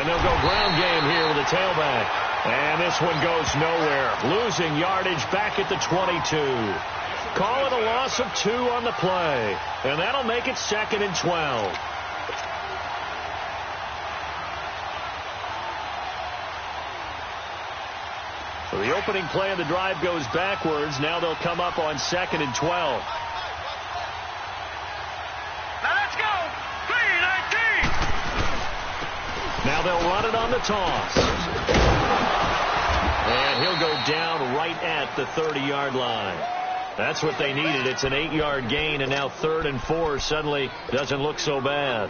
And they'll go ground game here with a tailback. And this one goes nowhere. Losing yardage back at the 22. Call it a loss of 2 on the play. And that'll make it 2nd and 12. So the opening play of the drive goes backwards. Now they'll come up on 2nd and 12. Now let's go. 3-19. Now they'll run it on the toss. And he'll go down right at the 30-yard line. That's what they needed. It's an 8-yard gain, and now 3rd and 4 suddenly doesn't look so bad.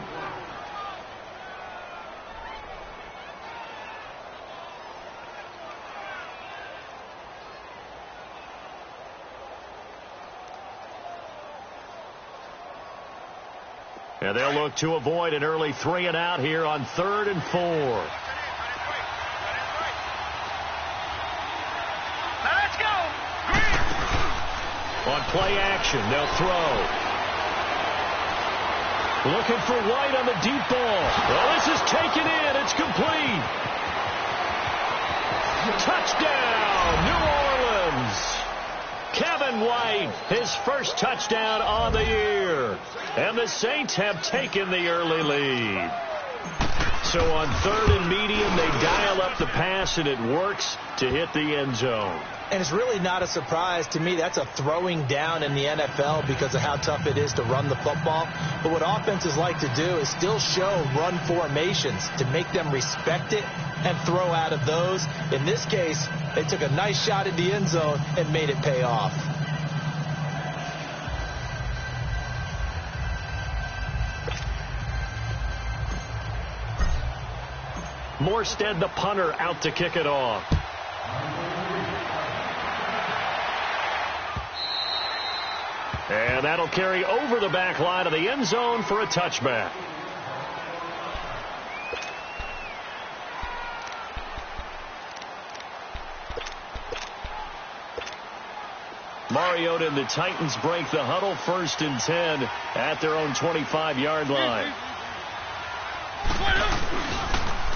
And they'll look to avoid an early 3 and out here on 3rd and 4. Let's go. On play action, they'll throw. Looking for White on the deep ball. Well, this is taken in. It's complete. Touchdown, New Orleans. Kevin White, his first touchdown on the year. And the Saints have taken the early lead. So on 3rd and medium, they dial up the pass, and it works to hit the end zone. And it's really not a surprise to me. That's a throwing down in the NFL because of how tough it is to run the football. But what offenses like to do is still show run formations to make them respect it and throw out of those. In this case, they took a nice shot at the end zone and made it pay off. Morstead, the punter, out to kick it off. And that'll carry over the back line of the end zone for a touchback. Mariota and the Titans break the huddle, 1st and 10 at their own 25-yard line.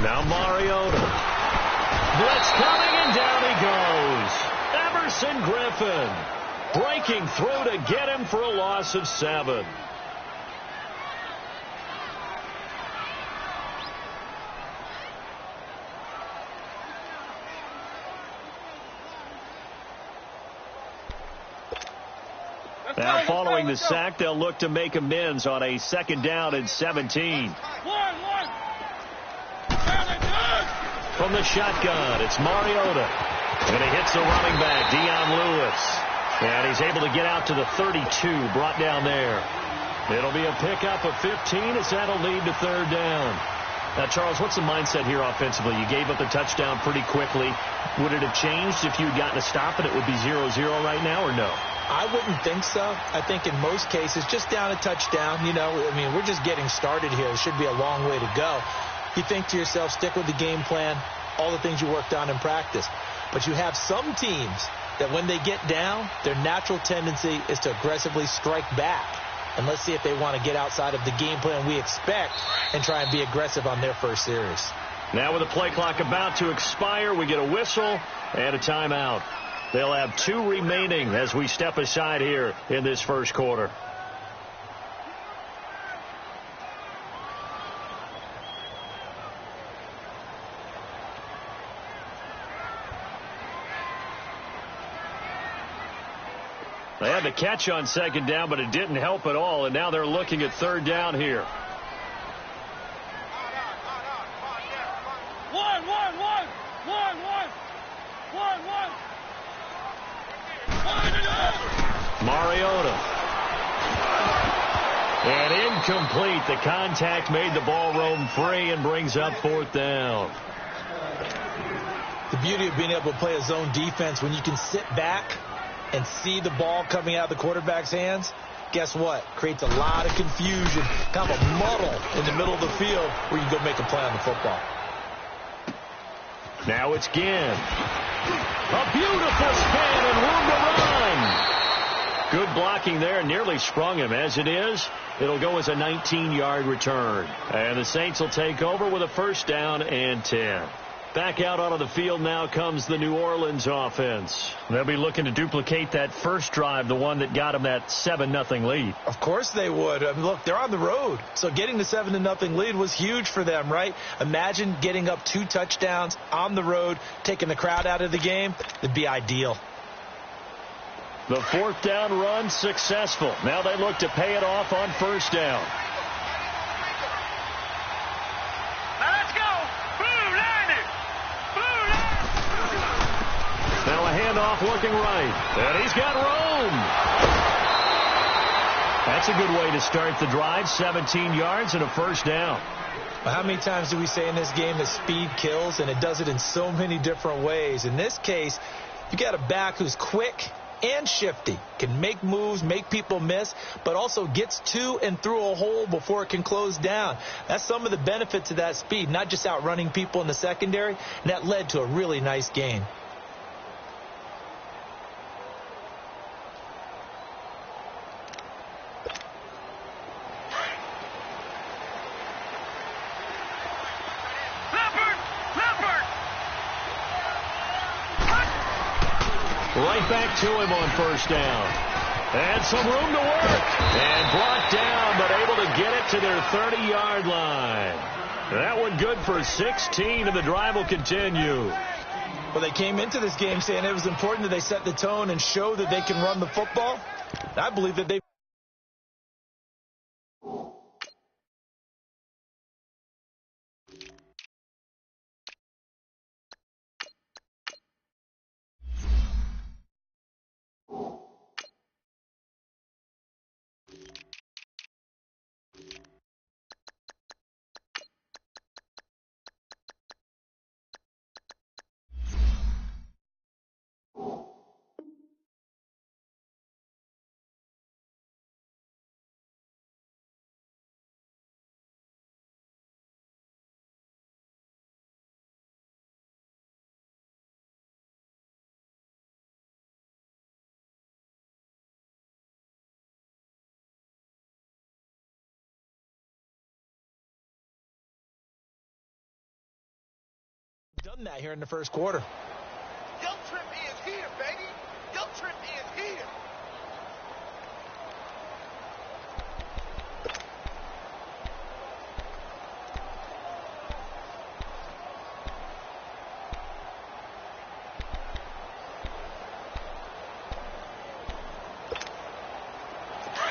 Now Mariota. Blitz coming, and down he goes. Everson Griffin breaking through to get him for a loss of 7. Now following the sack, they'll look to make amends on a 2nd down and 17. From the shotgun, it's Mariota. And he hits the running back, Dion Lewis. And he's able to get out to the 32, brought down there. It'll be a pickup of 15 as that'll lead to 3rd down. Now, Charles, what's the mindset here offensively? You gave up the touchdown pretty quickly. Would it have changed if you had gotten a stop and it would be 0-0 right now, or no? I wouldn't think so. I think in most cases, just down a touchdown, we're just getting started here. It should be a long way to go. You think to yourself, stick with the game plan, all the things you worked on in practice. But you have some teams that when they get down, their natural tendency is to aggressively strike back. And let's see if they want to get outside of the game plan we expect and try and be aggressive on their first series. Now with the play clock about to expire, we get a whistle and a timeout. They'll have 2 remaining as we step aside here in this first quarter. They had the catch on 2nd down, but it didn't help at all, and now they're looking at 3rd down here. Mariota. And incomplete. The contact made the ball roam free and brings up 4th down. The beauty of being able to play a zone defense when you can sit back and see the ball coming out of the quarterback's hands, guess what? Creates a lot of confusion, kind of a muddle in the middle of the field where you can go make a play on the football. Now it's Ginn. A beautiful spin and room to run. Good blocking there. Nearly sprung him. As it is, it'll go as a 19-yard return. And the Saints will take over with a first down and 10. Back out onto the field now comes the New Orleans offense. They'll be looking to duplicate that first drive, the one that got them that 7-0 lead. Of course they would. I mean, look, they're on the road. So getting the 7-0 lead was huge for them, right? Imagine getting up 2 touchdowns on the road, taking the crowd out of the game. It'd be ideal. The fourth down run successful. Now they look to pay it off on first down. Now a handoff looking right. And he's got room. That's a good way to start the drive. 17 yards and a first down. How many times do we say in this game that speed kills, and it does it in so many different ways? In this case, you got a back who's quick and shifty, can make moves, make people miss, but also gets to and through a hole before it can close down. That's some of the benefits of that speed, not just outrunning people in the secondary, and that led to a really nice gain. Right back to him on first down. And some room to work. And brought down, but able to get it to their 30-yard line. That one good for 16, and the drive will continue. Well, they came into this game saying it was important that they set the tone and show that they can run the football. I believe that they... done that here in the first quarter. Your trip is here, baby. Your trip is here.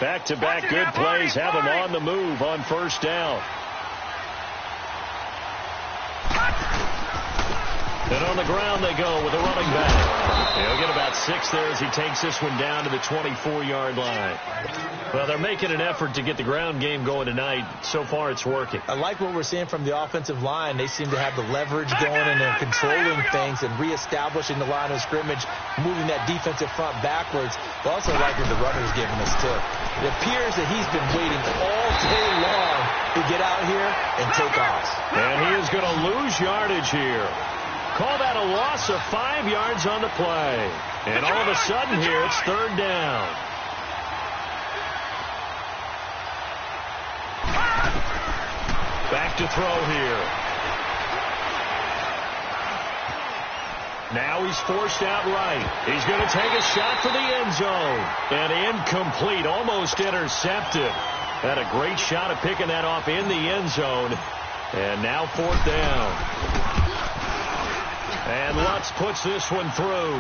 Back-to-back good plays have him on the move on first down. And on the ground they go with a running back. He'll get about 6 there as he takes this one down to the 24-yard line. Well, they're making an effort to get the ground game going tonight. So far, it's working. I like what we're seeing from the offensive line. They seem to have the leverage going and they're controlling things and reestablishing the line of scrimmage, moving that defensive front backwards. But also like what the runner's giving us, too. It appears that he's been waiting all day long to get out here and take off. And he is going to lose yardage here. Call that a loss of 5 yards on the play. And all of a sudden here, it's third down. Back to throw here. Now he's forced out right. He's going to take a shot for the end zone. And incomplete, almost intercepted. Had a great shot at picking that off in the end zone. And now fourth down. And Lutz puts this one through.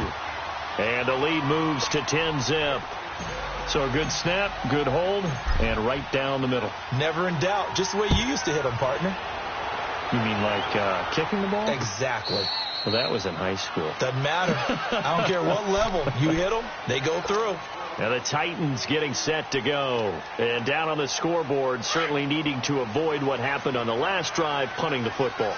And the lead moves to 10-zip. So a good snap, good hold, and right down the middle. Never in doubt. Just the way you used to hit them, partner. You mean like kicking the ball? Exactly. Well, that was in high school. Doesn't matter. I don't care what level. You hit them, they go through. Now the Titans getting set to go. And down on the scoreboard, certainly needing to avoid what happened on the last drive, punting the football.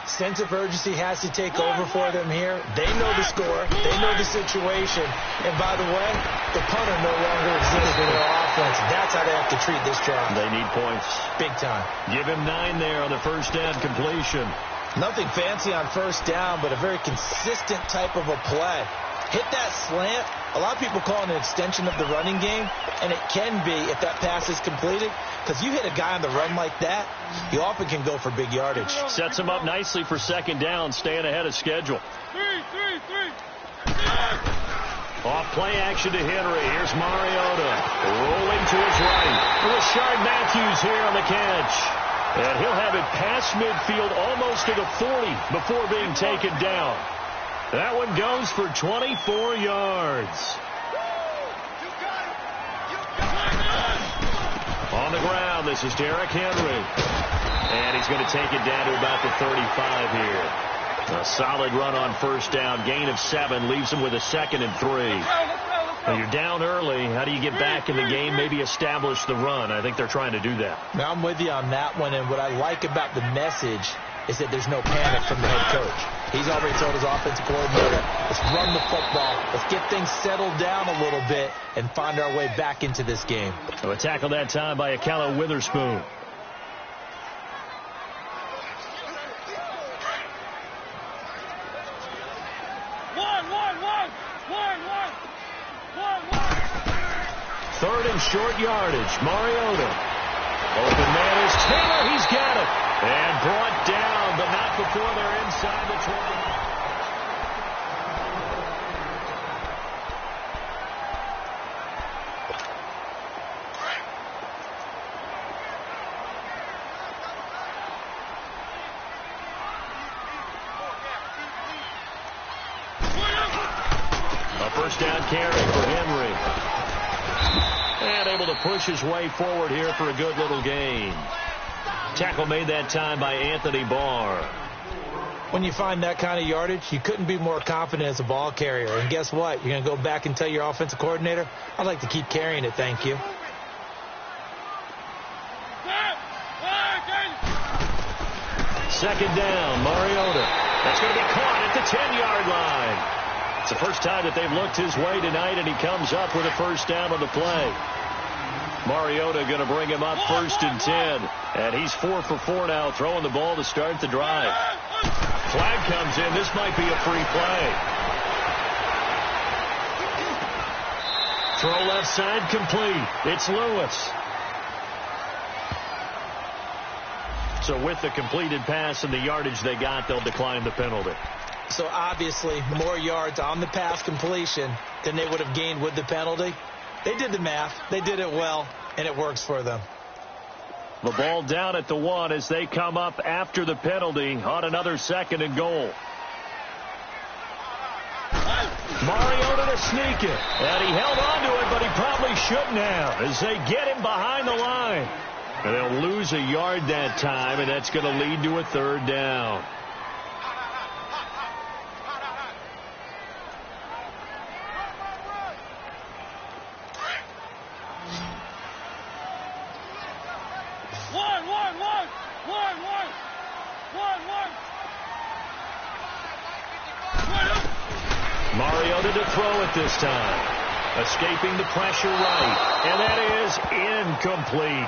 Sense of urgency has to take over for them here. They know the score. They know the situation. And by the way, the punter no longer exists in their offense. That's how they have to treat this drive. They need points. Big time. Give him 9 there on the first down completion. Nothing fancy on first down, but a very consistent type of a play. hit that slant. A lot of people call it an extension of the running game, and it can be if that pass is completed, because you hit a guy on the run like that, he often can go for big yardage. Sets him up nicely for second down, staying ahead of schedule. Off play action to Henry. Here's Mariota. Rolling to his right. Rashard Matthews here on the catch. And he'll have it past midfield almost to the 40 before being taken down. That one goes for 24 yards. On the ground, this is Derrick Henry. And he's going to take it down to about the 35 here. A solid run on first down. Gain of 7 leaves him with a 2nd and 3. Well, you're down early. How do you get back in the game? Maybe establish the run. I think they're trying to do that. Now, I'm with you on that one. And what I like about the message is that there's no panic from the head coach. He's already told his offensive coordinator, let's run the football. Let's get things settled down a little bit and find our way back into this game. So a tackle that time by Akello Witherspoon. Third and short yardage. Mariota. Open man is Taylor. He's got it. And brought down, but not before they're inside the 20. A first down carry for Henry. And able to push his way forward here for a good little gain. Tackle made that time by Anthony Barr. When you find that kind of yardage, you couldn't be more confident as a ball carrier. And guess what? You're going to go back and tell your offensive coordinator, I'd like to keep carrying it, thank you. Second down, Mariota. That's going to be caught at the 10-yard line. It's the first time that they've looked his way tonight, and he comes up with a first down on the play. Mariota going to bring him up 1st and 10. And he's 4 for 4 now, throwing the ball to start the drive. Flag comes in. This might be a free play. Throw left side complete. It's Lewis. So with the completed pass and the yardage they got, they'll decline the penalty. So obviously more yards on the pass completion than they would have gained with the penalty. They did the math. They did it well, and it works for them. The ball down at the 1 as they come up after the penalty on another 2nd and goal. Mariota to sneak it. And he held on to it, but he probably shouldn't have as they get him behind the line. And they'll lose a yard that time, and that's going to lead to a 3rd down. Mariota to throw it this time. Escaping the pressure right. And that is incomplete.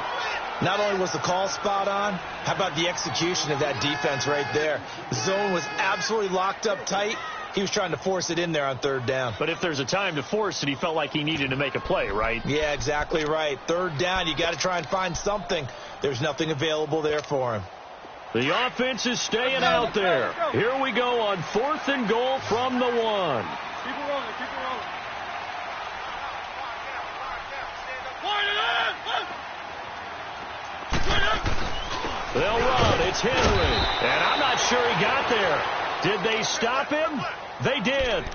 Not only was the call spot on, how about the execution of that defense right there? The zone was absolutely locked up tight. He was trying to force it in there on 3rd down. But if there's a time to force it, he felt like he needed to make a play, right? Yeah, exactly right. 3rd down, you got to try and find something. There's nothing available there for him. The offense is staying out there. Here we go on 4th and goal from the 1. Keep it rolling, keep it rolling. They'll run. It's Henry. And I'm not sure he got there. Did they stop him? They did.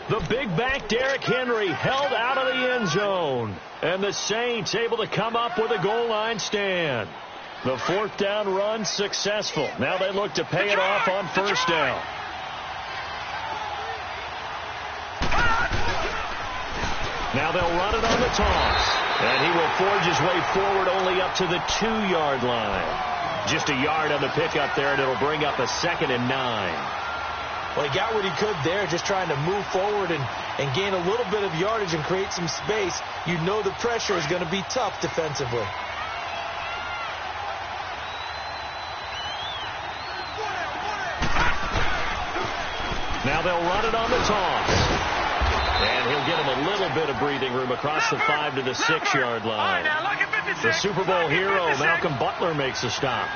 The big back Derrick Henry held out of the end zone. And the Saints able to come up with a goal line stand. The 4th down run successful. Now they look to pay it off on 1st down. Now they'll run it on the toss. And he will forge his way forward only up to the 2-yard line. Just a yard on the pickup there, and it'll bring up a 2nd and 9. Well, he got what he could there, just trying to move forward and gain a little bit of yardage and create some space. You know the pressure is going to be tough defensively. Now they'll run it on the toss. And he'll get him a little bit of breathing room across the 5 to the 6-yard line. The Super Bowl hero, Malcolm Butler, makes a stop.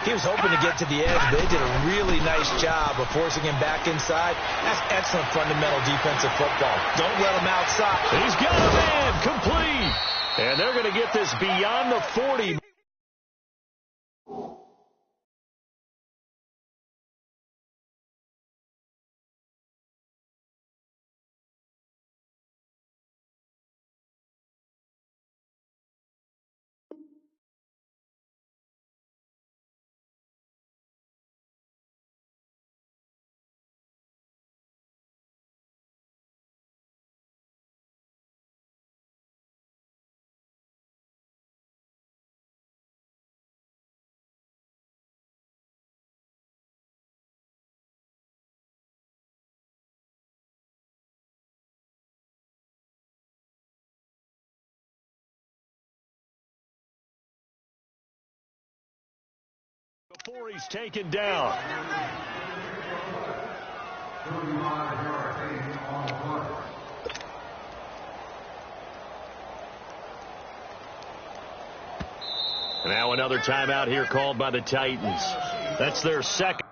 He was hoping to get to the edge, but they did a really nice job of forcing him back inside. That's excellent fundamental defensive football. Don't let him outside. He's got a man, complete. And they're going to get this beyond the 40. Before he's taken down. Now another timeout here called by the Titans. That's their second.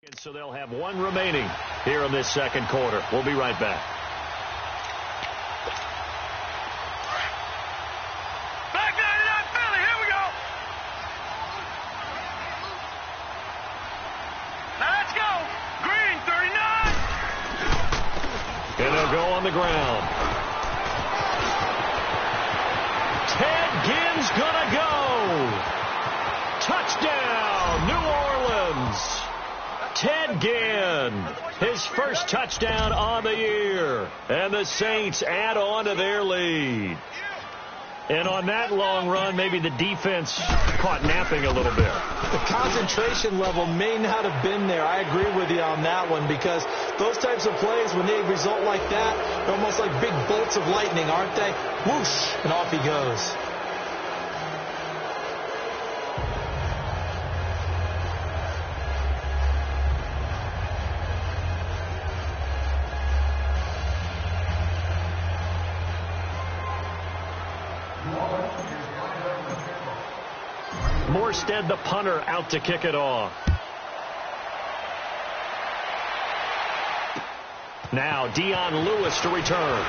And so they'll have one remaining here in this second quarter. We'll be right back. Back 99 Philly, here we go. Now let's go. Green, 39. And they'll go on the ground. Ted Ginn's gonna go. Touchdown, New Orleans. Ted Ginn, his first touchdown on the year. And the Saints add on to their lead. And on that long run, maybe the defense caught napping a little bit. The concentration level may not have been there. I agree with you on that one, because those types of plays, when they result like that, they're almost like big bolts of lightning, aren't they? Whoosh, and off he goes. Morstead, the punter, out to kick it off. Now Dion Lewis to return.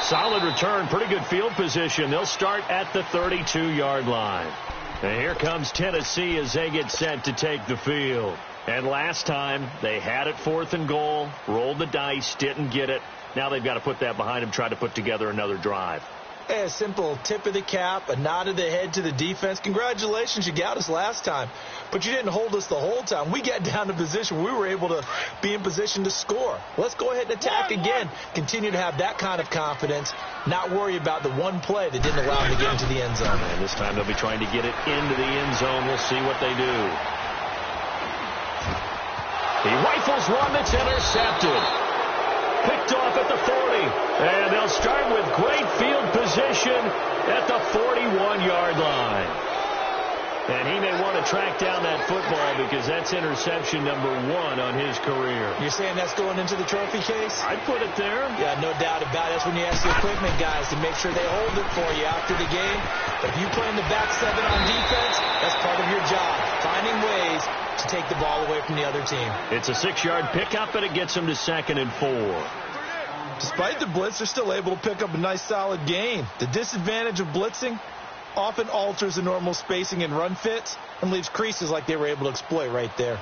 Solid return, pretty good field position. They'll start at the 32-yard line. And here comes Tennessee as they get set to take the field. And last time, they had it 4th and goal, rolled the dice, didn't get it. Now they've got to put that behind them, try to put together another drive. Hey, a simple tip of the cap, a nod of the head to the defense. Congratulations, you got us last time. But you didn't hold us the whole time. We got down to position. We were able to be in position to score. Let's go ahead and attack again. Continue to have that kind of confidence. Not worry about the one play that didn't allow them to get into the end zone. And this time they'll be trying to get it into the end zone. We'll see what they do. He rifles one that's intercepted. Picked off at the 40. And they'll start with great field position at the 41-yard line. And he may want to track down that football because that's interception number 1 on his career. You're saying that's going into the trophy case? I'd put it there. Yeah, no doubt about it. That's when you ask the equipment guys to make sure they hold it for you after the game. But if you play in the back 7 on defense, that's part of your job, finding ways to take the ball away from the other team. It's a 6-yard pickup, and it gets them to 2nd and 4. Despite the blitz, they're still able to pick up a nice, solid gain. The disadvantage of blitzing often alters the normal spacing and run fits and leaves creases like they were able to exploit right there.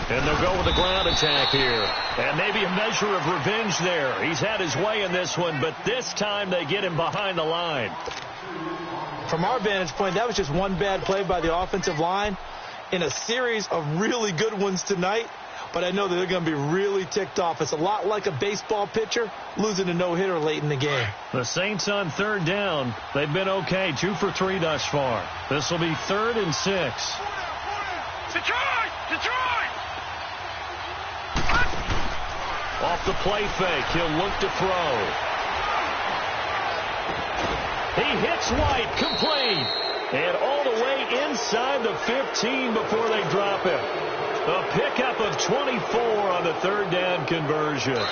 And they'll go with a ground attack here. And maybe a measure of revenge there. He's had his way in this one, but this time they get him behind the line. From our vantage point, that was just one bad play by the offensive line in a series of really good ones tonight. But I know that they're going to be really ticked off. It's a lot like a baseball pitcher losing a no-hitter late in the game. The Saints on 3rd down. They've been okay, 2 for 3 thus far. This will be 3rd and 6. Detroit! Detroit! Off the play fake, he'll look to throw. He hits White, complete. And all the way inside the 15 before they drop him. A pickup of 24 on the 3rd down conversion.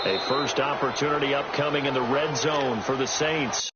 A first opportunity upcoming in the red zone for the Saints.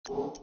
you